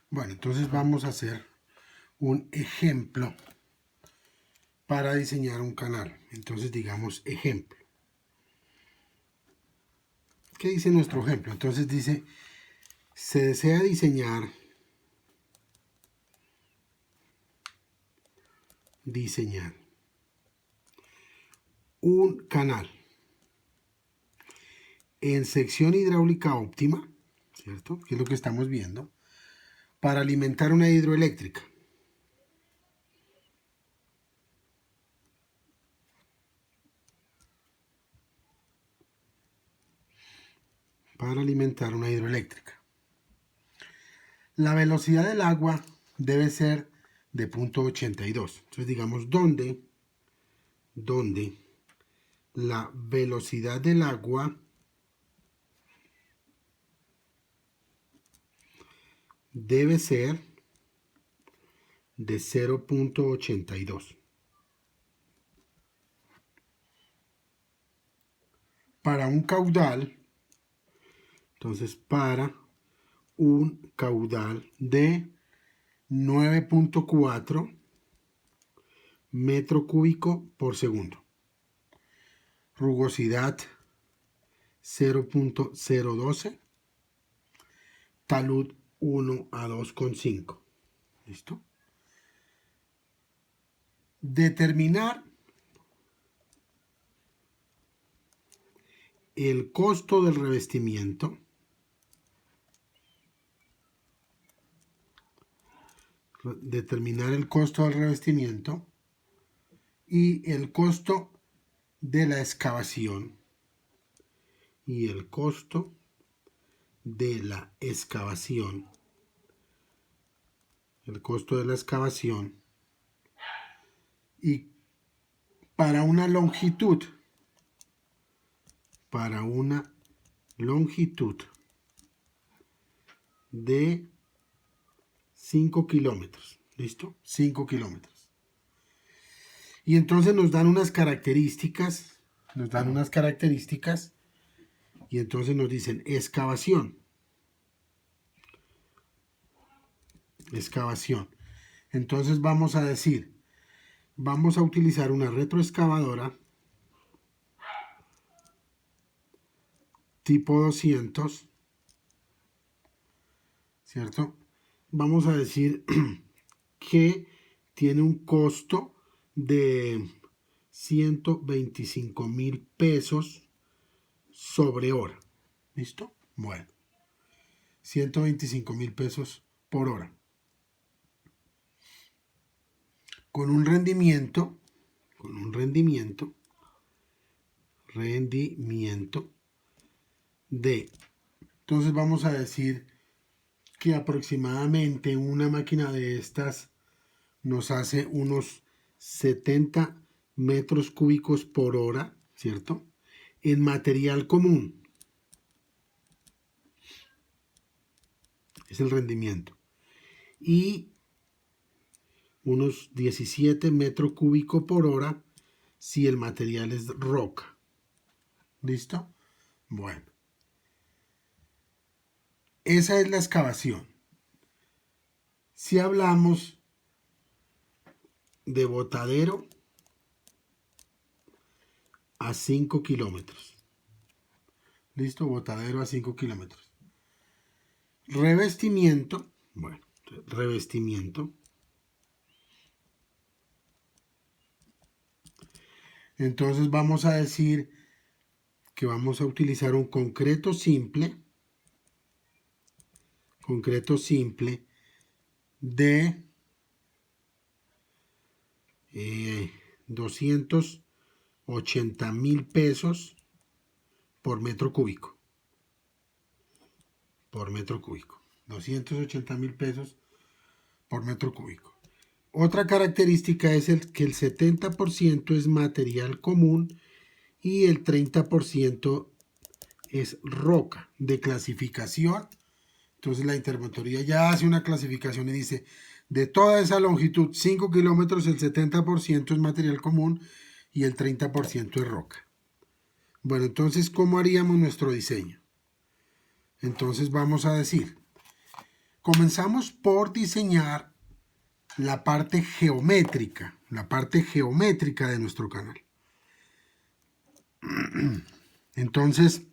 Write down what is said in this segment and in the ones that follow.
Bueno, entonces vamos a hacer un ejemplo para diseñar un canal. Entonces digamos ejemplo. ¿Qué dice nuestro ejemplo? Entonces dice, se desea diseñar un canal en sección hidráulica óptima, ¿cierto? Que es lo que estamos viendo, para alimentar una hidroeléctrica. Para alimentar una hidroeléctrica. La velocidad del agua debe ser de 0.82. Entonces digamos, ¿dónde la velocidad del agua debe ser de 0.82. Para un caudal, entonces para un caudal de 9.4 metro cúbico por segundo. Rugosidad 0.012. Talud 1 a 2,5. ¿Listo? Determinar el costo del revestimiento. Determinar el costo del revestimiento y el costo de la excavación. Y el costo de la excavación. El costo de la excavación. Y para una longitud. Para una longitud de 5 kilómetros. ¿Listo? 5 kilómetros. Y entonces nos dan unas características. Y entonces nos dicen excavación. Excavación. Entonces vamos a decir, vamos a utilizar una retroexcavadora tipo 200, ¿cierto? Vamos a decir que tiene un costo de 125,000 pesos sobre hora. ¿Listo? Bueno, 125,000 pesos por hora. Con un rendimiento de, entonces vamos a decir que aproximadamente una máquina de estas nos hace unos 70 metros cúbicos por hora, ¿cierto? En material común. Es el rendimiento. Y unos 17 metros cúbicos por hora si el material es roca. ¿Listo? Bueno. Esa es la excavación. Si hablamos de botadero a 5 kilómetros. ¿Listo? Botadero a 5 kilómetros. Revestimiento. Bueno, revestimiento. Entonces vamos a decir que vamos a utilizar un concreto simple. Concreto simple de 280,000 pesos por metro cúbico. Por metro cúbico. 280,000 pesos por metro cúbico. Otra característica es que el 70% es material común y el 30% es roca de clasificación. Entonces la interventoría ya hace una clasificación y dice, de toda esa longitud, 5 kilómetros, el 70% es material común y el 30% es roca. Bueno, entonces, ¿cómo haríamos nuestro diseño? Entonces vamos a decir, Comenzamos por diseñar la parte geométrica de nuestro canal. Entonces,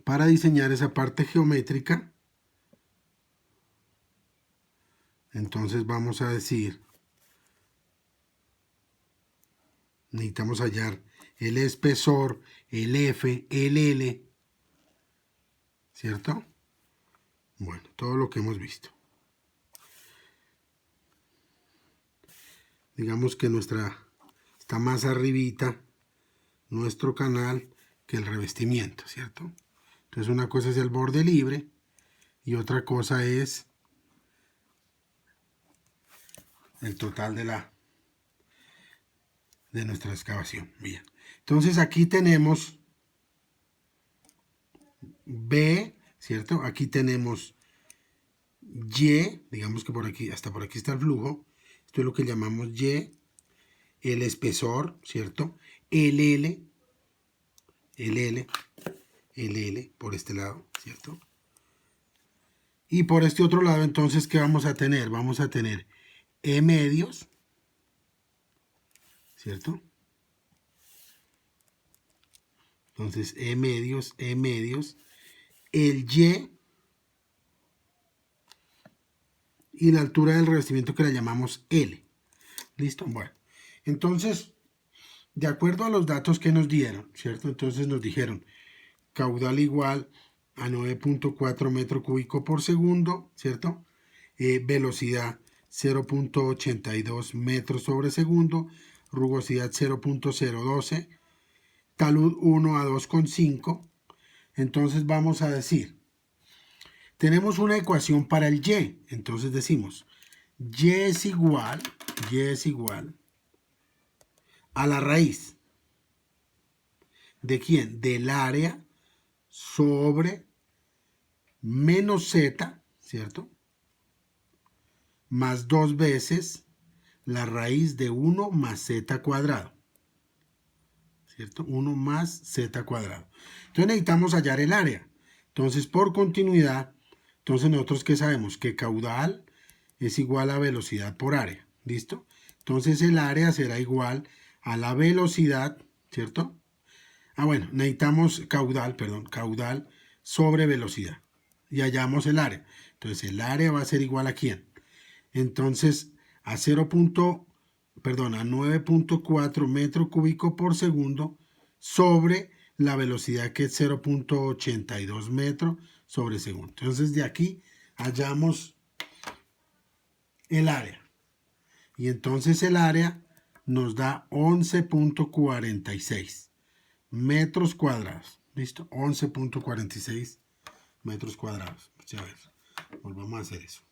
para diseñar esa parte geométrica, entonces vamos a decir, necesitamos hallar el espesor, el F, el L, ¿cierto? Bueno, todo lo que hemos visto. Digamos que está más arribita nuestro canal que el revestimiento, ¿cierto? Entonces una cosa es el borde libre y otra cosa es el total de nuestra excavación. Bien. Entonces aquí tenemos B, ¿cierto? Aquí tenemos Y, digamos que por aquí, hasta por aquí está el flujo. Esto es lo que llamamos Y, el espesor, ¿cierto? El L, por este lado, ¿cierto? Y por este otro lado, entonces, ¿qué vamos a tener? Vamos a tener E medios, ¿cierto? Entonces, E medios, el y la altura del revestimiento que la llamamos L. ¿Listo? Bueno, entonces, de acuerdo a los datos que nos dieron, ¿cierto? Entonces nos dijeron caudal igual a 9.4 metros cúbicos por segundo, ¿cierto? Velocidad 0.82 metros sobre segundo, rugosidad 0.012, talud 1 a 2,5. Entonces vamos a decir, tenemos una ecuación para el Y, entonces decimos, Y es igual a la raíz. ¿De quién? Del área sobre menos z, ¿cierto? Más 2 veces la raíz de 1 más z cuadrado, ¿cierto? 1 más z cuadrado. Entonces necesitamos hallar el área. Entonces, por continuidad, entonces nosotros ¿qué sabemos? Que caudal es igual a velocidad por área, ¿listo? Entonces el área será igual a la velocidad, ¿cierto? Bueno, necesitamos caudal sobre velocidad. Y hallamos el área. Entonces el área va a ser igual a ¿quién? Entonces a 9.4 metros cúbicos por segundo sobre la velocidad que es 0.82 metros sobre segundo. Entonces de aquí hallamos el área. Y entonces el área nos da 11.46 metros cuadrados. ¿Listo? 11.46 metros cuadrados. A ver, volvamos a hacer eso.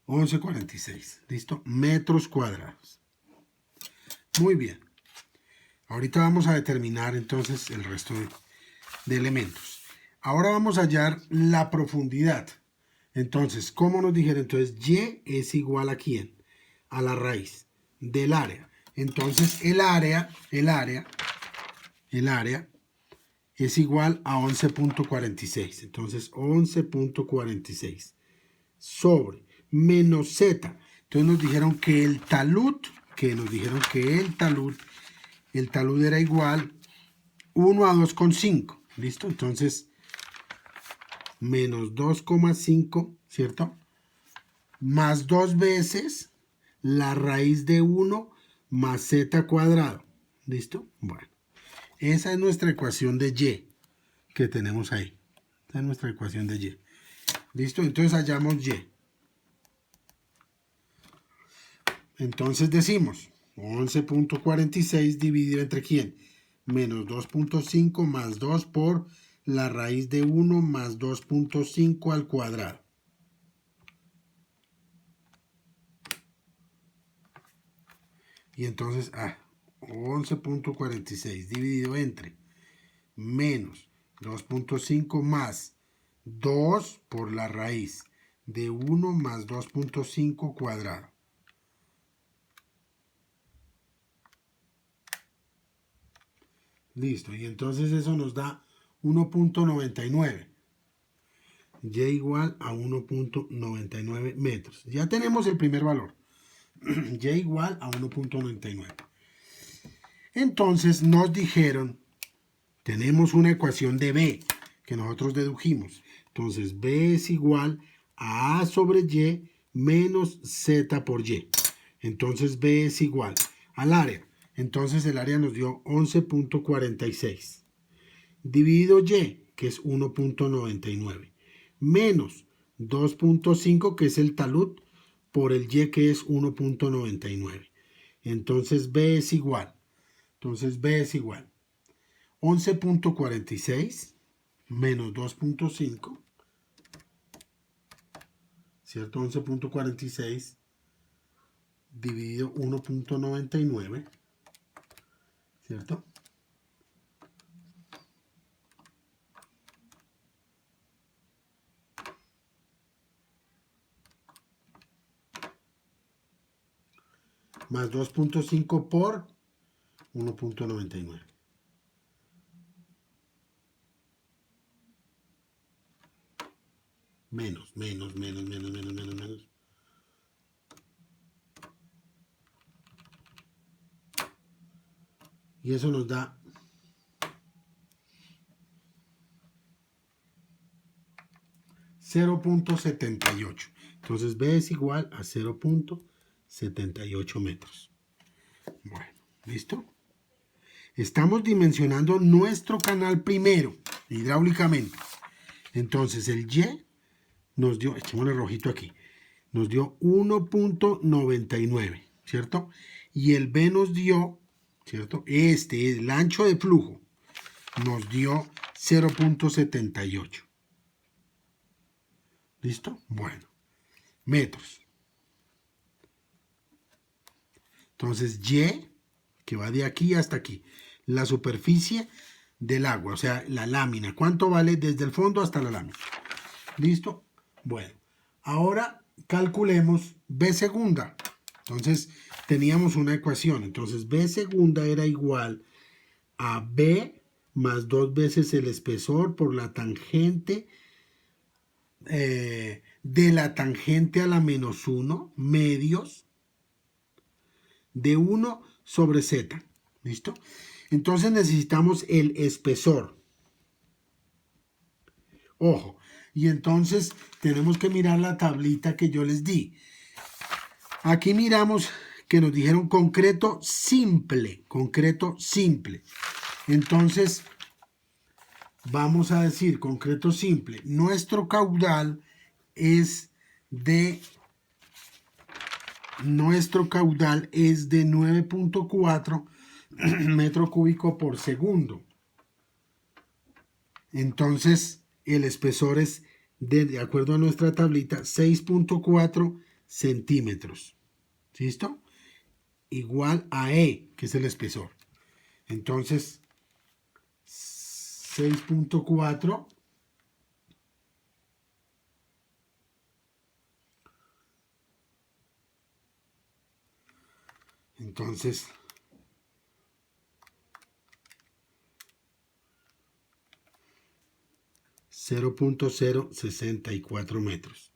11.46. ¿Listo? Metros cuadrados. Muy bien. Ahorita vamos a determinar entonces el resto de elementos. Ahora vamos a hallar la profundidad. Entonces, ¿cómo nos dijeron? Entonces, Y es igual a ¿quién? A la raíz del área. Entonces, el área es igual a 11.46. Entonces, 11.46 sobre menos z. Entonces nos dijeron que el talud, el talud era igual 1 a 2,5. ¿Listo? Entonces, menos 2,5, ¿cierto? Más 2 veces la raíz de 1 más z cuadrado. ¿Listo? Bueno, esa es nuestra ecuación de Y que tenemos ahí. Esa es nuestra ecuación de Y. ¿Listo? Entonces hallamos Y. Entonces decimos 11.46 dividido entre ¿quién? Menos 2.5 más 2 por la raíz de 1 más 2.5 al cuadrado. Y entonces 11.46 dividido entre menos 2.5 más 2 por la raíz de 1 más 2.5 cuadrado. Listo, y entonces eso nos da 1.99. Y igual a 1.99 metros. Ya tenemos el primer valor. Y igual a 1.99. Entonces nos dijeron, tenemos una ecuación de B que nosotros dedujimos. Entonces B es igual a sobre Y menos Z por Y. Entonces B es igual al área. Entonces el área nos dio 11.46. Dividido Y, que es 1.99. Menos 2.5, que es el talud, por el Y, que es 1.99. Entonces B es igual. 11.46 menos 2.5, ¿cierto? 11.46 dividido 1.99, ¿cierto? Más 2.5 por 1.99. Menos. Y eso nos da 0.78. Entonces B es igual a 0.78 metros. Bueno, ¿listo? Estamos dimensionando nuestro canal primero, hidráulicamente. Entonces el Y nos dio, echémosle rojito aquí, nos dio 1.99, ¿cierto? Y el B nos dio, ¿cierto? El ancho de flujo, nos dio 0.78. ¿Listo? Bueno, metros. Entonces Y, que va de aquí hasta aquí, la superficie del agua, o sea, la lámina. ¿Cuánto vale desde el fondo hasta la lámina? ¿Listo? Bueno, ahora calculemos B segunda. Entonces, teníamos una ecuación. Entonces, B segunda era igual a B más 2 veces el espesor por la tangente de la tangente a la menos 1 medios de 1 sobre Z. ¿Listo? Entonces necesitamos el espesor. Ojo. Y entonces tenemos que mirar la tablita que yo les di. Aquí miramos que nos dijeron concreto simple. Concreto simple. Entonces vamos a decir concreto simple. Nuestro caudal es de 9.4 metro cúbico por segundo. Entonces el espesor es, de acuerdo a nuestra tablita, 6.4 centímetros. ¿Listo? Igual a E, que es el espesor. Entonces, 6.4 entonces 0.064 metros.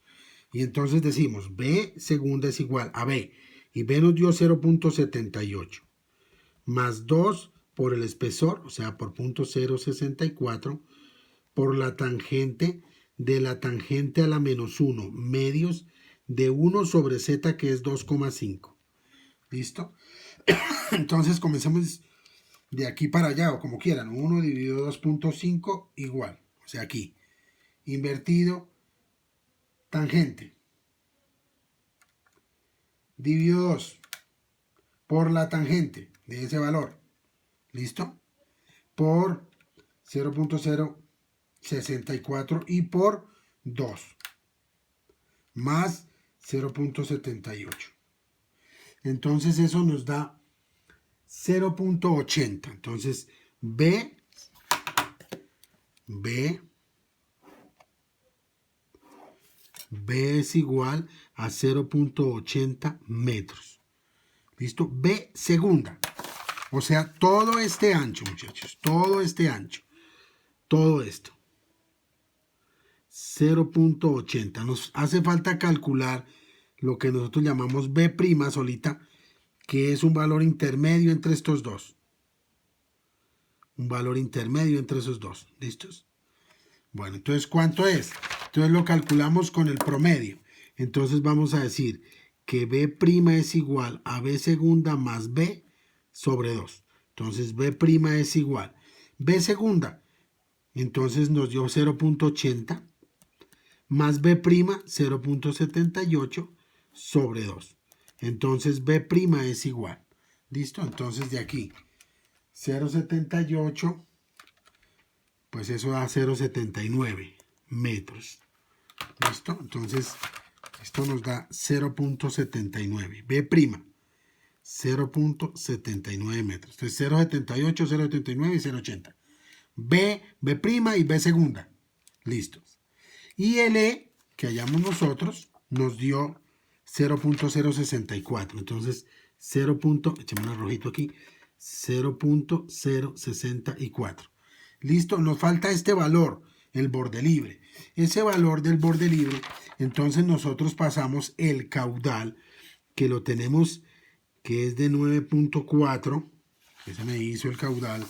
Y entonces decimos B segunda es igual a B. Y B nos dio 0.78. Más 2 por el espesor, o sea, por 0.064, por la tangente de la tangente a la menos 1, medios de 1 sobre Z, que es 2,5. ¿Listo? Entonces comencemos de aquí para allá, o como quieran. 1 dividido 2.5 igual. O sea, aquí. Invertido, tangente. Dividido 2 por la tangente de ese valor. ¿Listo? Por 0.064 y por 2. Más 0.78. Entonces eso nos da 0.80. Entonces B es igual a 0.80 metros. ¿Listo? B segunda. O sea, todo este ancho, muchachos, todo este ancho, todo esto, 0.80. Nos hace falta calcular lo que nosotros llamamos B' solita, que es un valor intermedio entre estos dos. Un valor intermedio entre esos dos. ¿Listos? Bueno, entonces, ¿cuánto es? Entonces lo calculamos con el promedio. Entonces vamos a decir que B' es igual a B segunda más B sobre 2. Entonces B' es igual. B segunda, entonces nos dio 0.80 más B' 0.78 sobre 2. Entonces B' es igual. ¿Listo? Entonces de aquí 0.78, pues eso da 0.79 metros. ¿Listo? Entonces esto nos da 0.79. B', 0.79 metros. Entonces 0.78, 0.79 y 0.80. B y B segunda. Listos. Y el E que hallamos nosotros nos dio 0.064. Entonces 0. Echemos un rojito aquí. 0.064. Listo, nos falta este valor, el borde libre. Ese valor del borde libre, entonces nosotros pasamos el caudal, que lo tenemos, que es de 9.4, ese me hizo el caudal,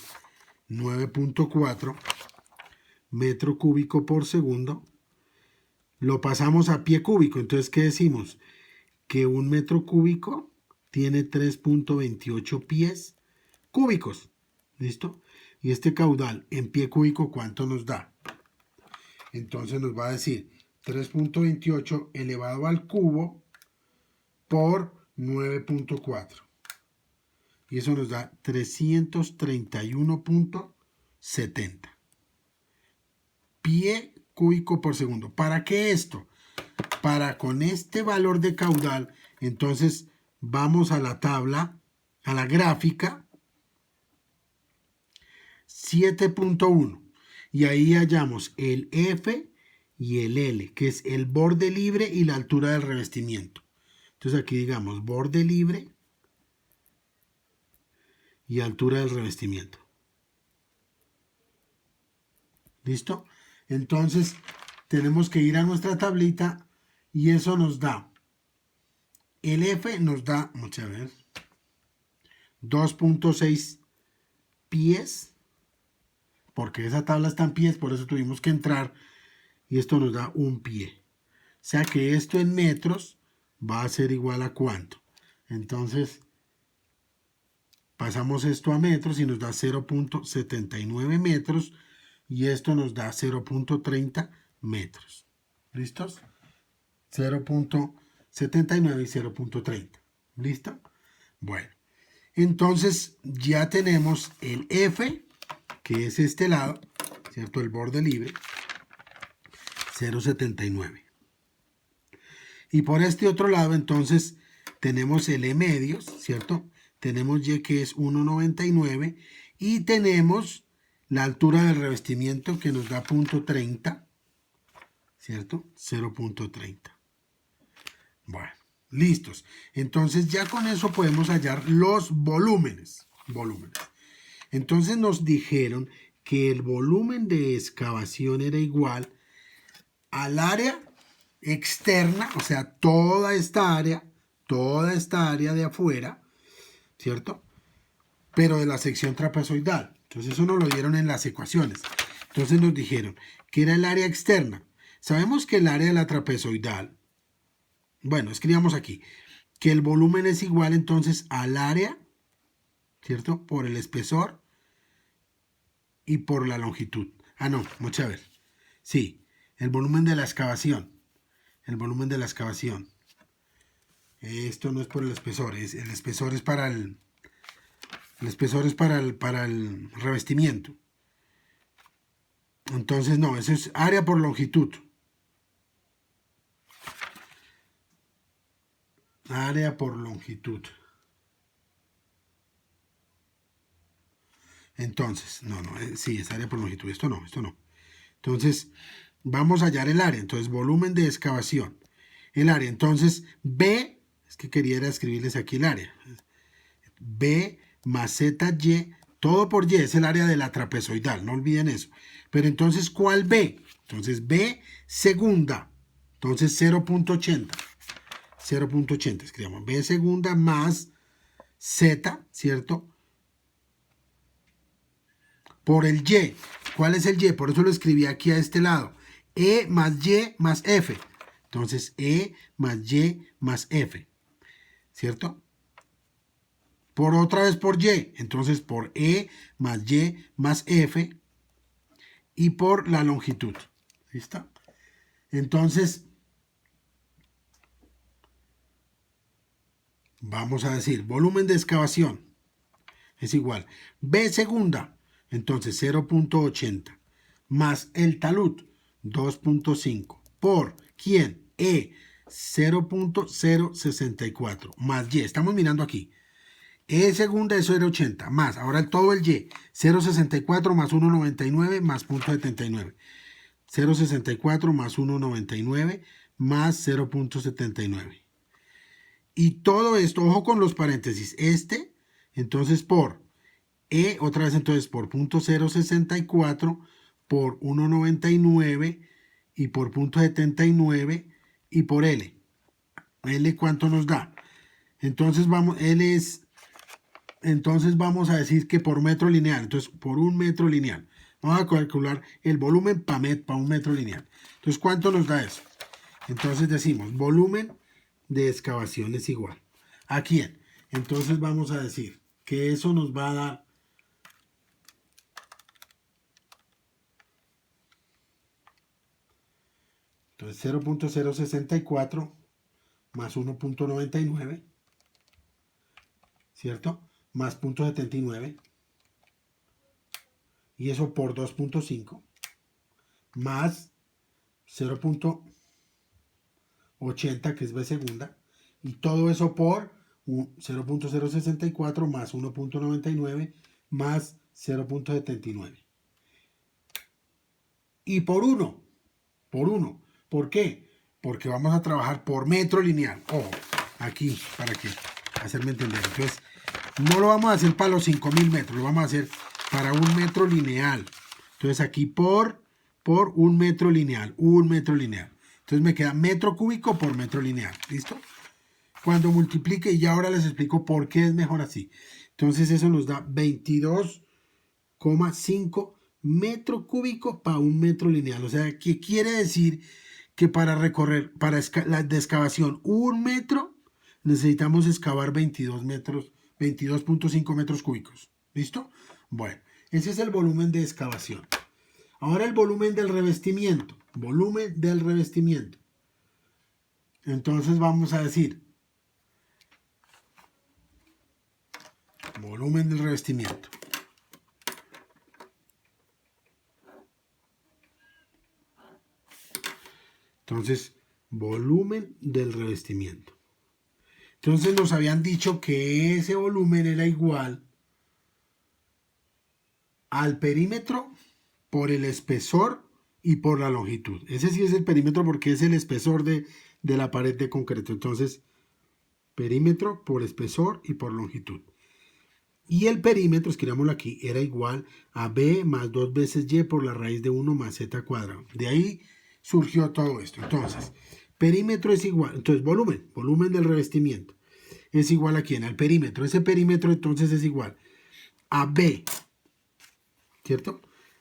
9.4 metro cúbico por segundo, lo pasamos a pie cúbico. Entonces, ¿qué decimos? Que un metro cúbico tiene 3.28 pies cúbicos. ¿Listo? Y este caudal en pie cúbico, ¿cuánto nos da? Entonces nos va a decir 3.28 elevado al cubo por 9.4. Y eso nos da 331.70 pie cúbico por segundo. ¿Para qué esto? Para con este valor de caudal, entonces vamos a la tabla, a la gráfica 7.1 y ahí hallamos el F y el L, que es el borde libre y la altura del revestimiento. Entonces aquí digamos borde libre y altura del revestimiento. ¿Listo? Entonces tenemos que ir a nuestra tablita y eso nos da, el F nos da, vamos a ver, 2.6 pies, porque esa tabla está en pies, por eso tuvimos que entrar, y esto nos da un pie. O sea que esto en metros va a ser igual a ¿cuánto? Entonces pasamos esto a metros y nos da 0.79 metros y esto nos da 0.30 metros. ¿Listos? 0.79 y 0.30. ¿Listo? Bueno, entonces ya tenemos el F, que es este lado, ¿cierto? El borde libre, 0.79. Y por este otro lado, entonces, tenemos el E medios, ¿cierto? Tenemos Y, que es 1.99, y tenemos la altura del revestimiento, que nos da 0.30, ¿cierto? 0.30. Bueno, listos. Entonces ya con eso podemos hallar los volúmenes. Entonces nos dijeron que el volumen de excavación era igual al área externa, o sea, toda esta área de afuera, ¿cierto? Pero de la sección trapezoidal. Entonces eso nos lo dieron en las ecuaciones. Entonces nos dijeron que era el área externa. Sabemos que el área de la trapezoidal, bueno, escribamos aquí, que el volumen es igual entonces al área, ¿cierto? Por el espesor y por la longitud. Ah, no, vamos a ver. Sí, el volumen de la excavación. El volumen de la excavación. Esto no es por el espesor, el espesor es para el espesor es para el revestimiento. Entonces no, eso es área por longitud. Área por longitud. Entonces, no, sí, es área por longitud. Esto no. Entonces, vamos a hallar el área. Entonces, volumen de excavación. El área. Entonces, B, es que quería escribirles aquí el área. B más ZY, todo por Y, es el área de la trapezoidal, no olviden eso. Pero entonces, ¿cuál B? Entonces, B segunda, entonces 0.80, 0.80, escribamos B segunda más Z, ¿cierto? Por el Y. ¿Cuál es el Y? Por eso lo escribí aquí a este lado. E más Y más F. Entonces, E más Y más F. ¿Cierto? Por otra vez por Y. Entonces, por E más Y más F. Y por la longitud. ¿Listo? Entonces, vamos a decir, volumen de excavación es igual. B segunda. Entonces, 0.80 más el talud, 2.5, por ¿quién? E, 0.064 más Y. Estamos mirando aquí. E segunda es 0.80 más, ahora todo el Y, 0.64 más 1.99 más 0.79. 0.64 más 1.99 más 0.79. Y todo esto, ojo con los paréntesis, entonces por E, otra vez entonces por 0.064 por 1.99 y por 0.79 y por L. L, ¿cuánto nos da? Entonces vamos, entonces vamos a decir que por metro lineal, entonces por un metro lineal. Vamos a calcular el volumen para un metro lineal. Entonces, ¿cuánto nos da eso? Entonces decimos, volumen de excavación es igual. ¿A quién? Entonces vamos a decir que eso nos va a dar entonces 0.064 más 1.99, ¿cierto? Más 0.79 y eso por 2.5 más 0.80 que es B segunda y todo eso por 0.064 más 1.99 más 0.79 y por 1. ¿Por qué? Porque vamos a trabajar por metro lineal. Ojo, aquí, para que hacerme entender. Entonces, no lo vamos a hacer para los 5.000 metros, lo vamos a hacer para un metro lineal. Entonces, aquí por un metro lineal, Entonces, me queda metro cúbico por metro lineal. ¿Listo? Cuando multiplique, y ahora les explico por qué es mejor así. Entonces, eso nos da 22,5 metro cúbico para un metro lineal. O sea, ¿qué quiere decir? Que para recorrer, para la de excavación 1 metro, necesitamos excavar 22.5 metros cúbicos. ¿Listo? Bueno, ese es el volumen de excavación. Ahora el volumen del revestimiento. Volumen del revestimiento. Entonces vamos a decir, volumen del revestimiento. Entonces, volumen del revestimiento. Entonces nos habían dicho que ese volumen era igual al perímetro por el espesor y por la longitud. Ese sí es el perímetro porque es el espesor de la pared de concreto. Entonces, perímetro por espesor y por longitud. Y el perímetro, escribámoslo aquí, era igual a B más 2 veces Y por la raíz de 1 más Z cuadrado. De ahí surgió todo esto. Entonces, perímetro es igual, entonces volumen del revestimiento es igual a ¿quién? Al perímetro. Ese perímetro entonces es igual a B, ¿cierto?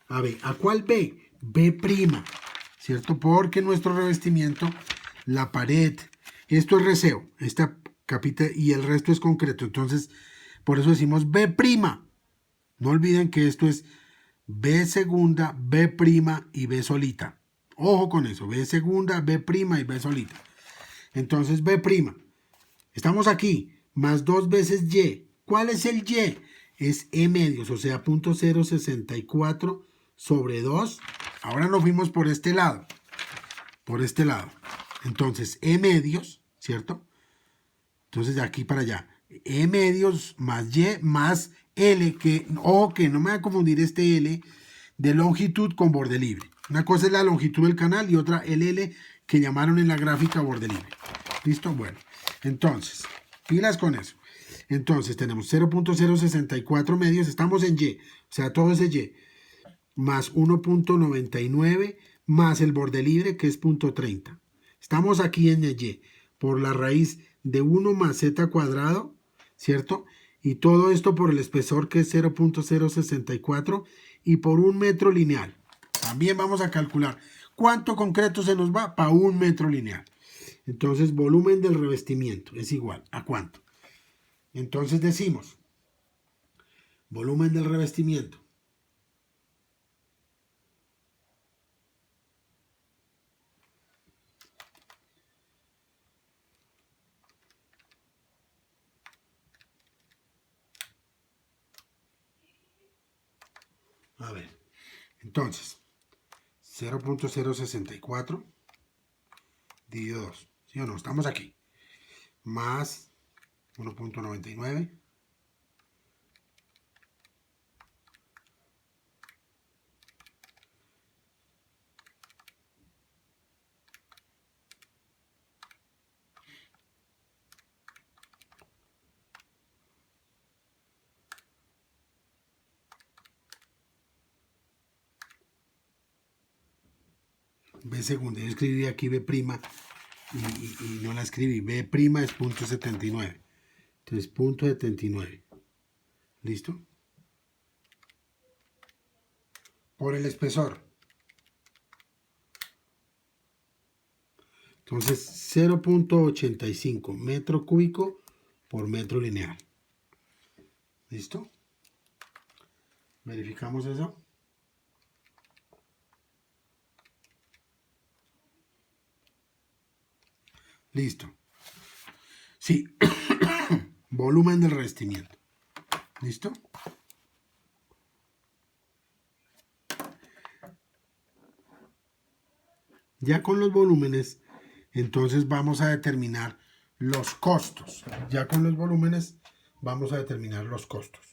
A B. ¿A cuál B? B', ¿cierto? Porque nuestro revestimiento, la pared, esto es reseo, esta capita y el resto es concreto. Entonces, por eso decimos B'. No olviden que esto es B segunda, B' y B solita. Ojo con eso, B segunda, B' y B solita. Entonces, B'. Estamos aquí, más 2 veces Y. ¿Cuál es el Y? Es E medios, o sea, 0.064 sobre 2. Ahora nos fuimos por este lado. Entonces, E medios, ¿cierto? Entonces, de aquí para allá. E medios más Y más L, que no me voy a confundir este L de longitud con borde libre. Una cosa es la longitud del canal y otra el L que llamaron en la gráfica borde libre. ¿Listo? Bueno, entonces, pilas con eso. Entonces tenemos 0.064 medios, estamos en Y, o sea, todo es Y, más 1.99 más el borde libre que es 0.30. Estamos aquí en Y por la raíz de 1 más z cuadrado, ¿cierto? Y todo esto por el espesor que es 0.064 y por un metro lineal. También vamos a calcular cuánto concreto se nos va para un metro lineal. Entonces, volumen del revestimiento es igual a cuánto. Entonces decimos, volumen del revestimiento a ver, entonces 0.064 dividido 2, ¿sí o no? Estamos aquí, más 1.99 B segunda. Yo escribí aquí B prima y no la escribí. B prima es 0.79. Entonces 0.79. ¿Listo? Por el espesor. Entonces 0.85 metro cúbico por metro lineal. ¿Listo? Verificamos eso. Listo. Sí. Volumen del revestimiento. ¿Listo? Ya con los volúmenes, entonces vamos a determinar los costos. Ya con los volúmenes vamos a determinar los costos.